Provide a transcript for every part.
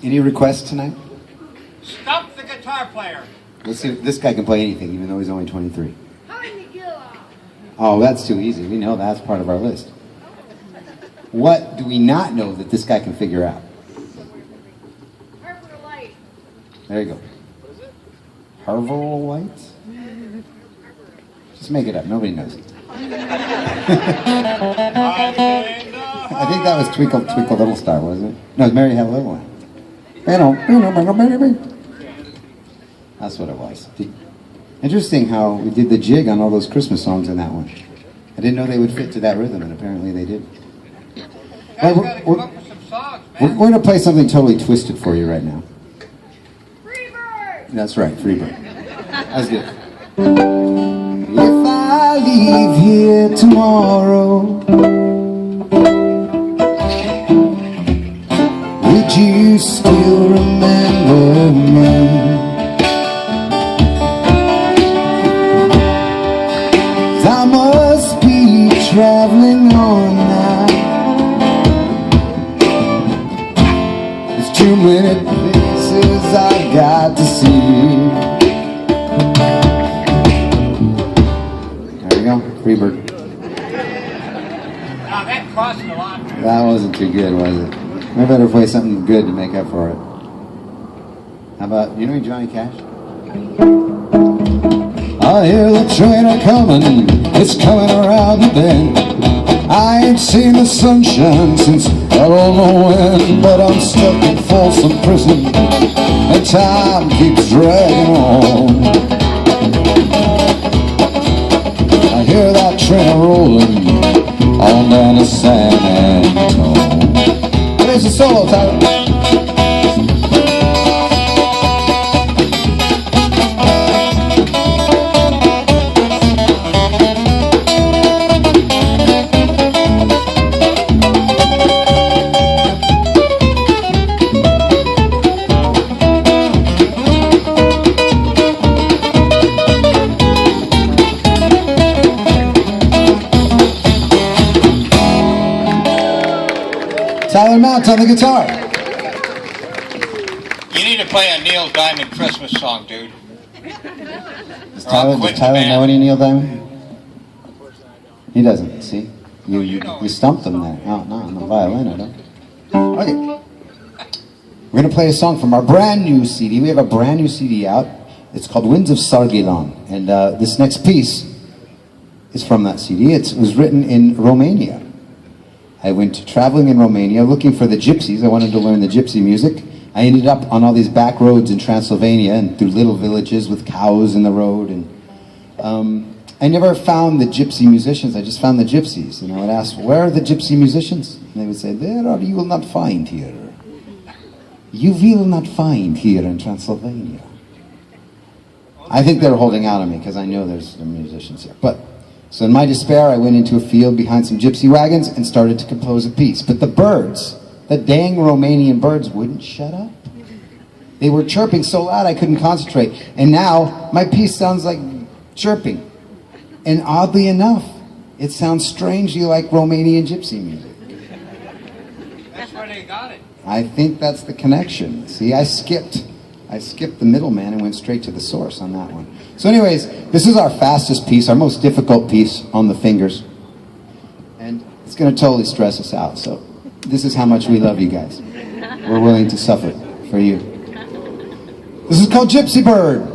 Any requests tonight? Stump the guitar player. Let's see. This guy can play anything, even though he's only 23. Oh, that's too easy. We know that's part of our list. What do we not know that this guy can figure out? There you go. What is it? Harville Lights? Just make it up. Nobody knows it. I think that was Twinkle Twinkle Little Star, wasn't it? No, Mary Had a Little One. That's what it was. Interesting how we did the jig on all those Christmas songs in that one. I didn't know they would fit to that rhythm, and apparently they did. Guys gotta come up with some songs, man. We're going to play something totally twisted for you right now. Freebird! That's right, Freebird. That's good. If I leave here tomorrow, would you still remember me? I must be traveling on now. There's too many places I got to see. There you go, Freebird. Now that cost a lot. That wasn't too good, was it? We better play something good to make up for it. How about, you know Johnny Cash? I hear the train a-comin', it's coming around the bend. I ain't seen the sunshine since I don't know when, but I'm stuck in Folsom Prison, and time keeps dragging on. I hear that train a-rollin' on down to San Antone. There's a solo, Tyler. Tyler Mount on the guitar. You need to play a Neil Diamond Christmas song, dude. Does Tyler know any Neil Diamond? He doesn't, see? You stumped him there. No, on the violin, I don't. Okay. We're going to play a song from our brand new CD. We have a brand new CD out. It's called Winds of Sargilan. And this next piece is from that CD. It was written in Romania. I went traveling in Romania looking for the gypsies. I wanted to learn the gypsy music. I ended up on all these back roads in Transylvania and through little villages with cows in the road. And I never found the gypsy musicians. I just found the gypsies. And I would ask, where are the gypsy musicians? And they would say, there are you will not find here. You will not find here in Transylvania. I think they're holding out on me because I know there's musicians here. So in my despair, I went into a field behind some gypsy wagons and started to compose a piece. But the birds, the dang Romanian birds, wouldn't shut up. They were chirping so loud I couldn't concentrate. And now my piece sounds like chirping. And oddly enough, it sounds strangely like Romanian gypsy music. That's where they got it. I think that's the connection. See, I skipped the middleman and went straight to the source on that one. So anyways, this is our fastest piece, our most difficult piece on the fingers. And it's going to totally stress us out. So this is how much we love you guys. We're willing to suffer for you. This is called Gypsy Bird.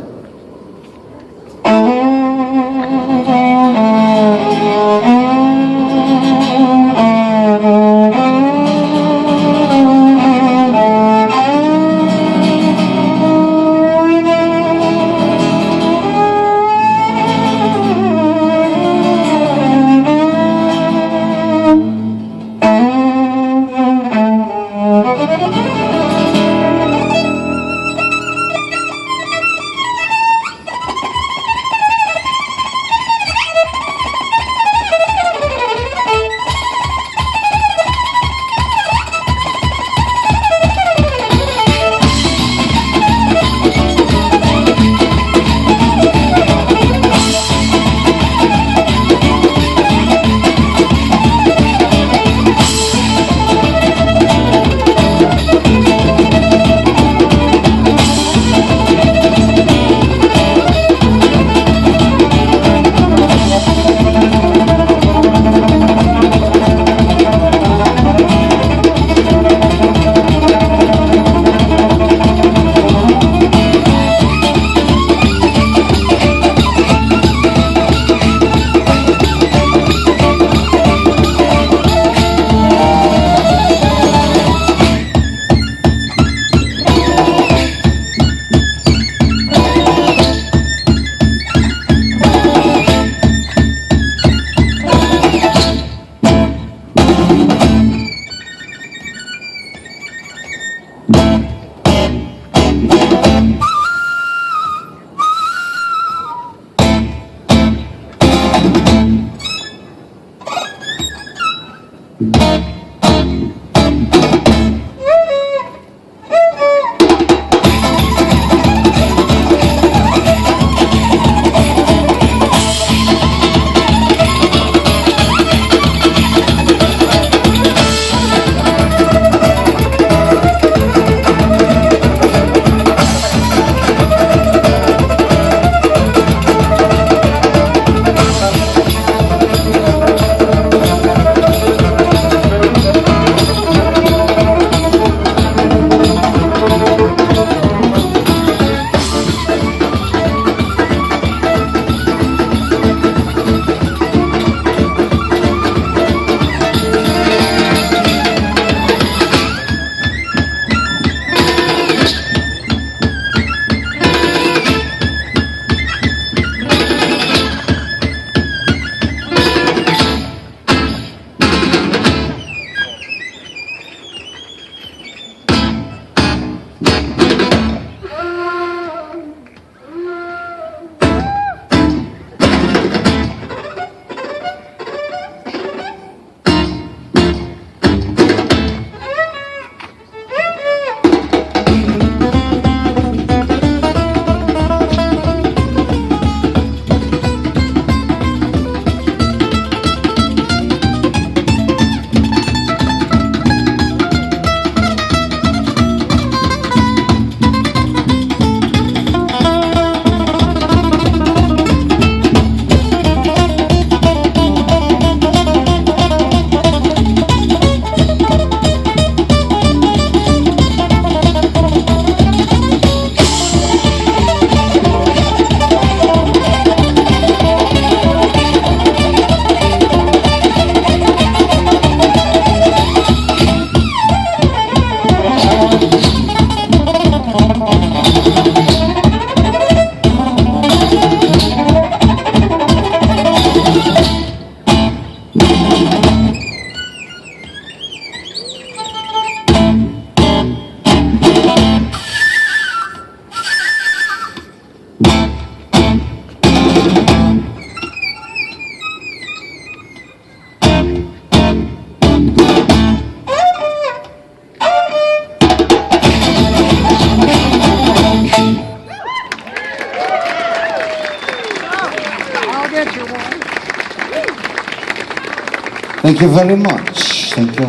Thank you very much. Thank you.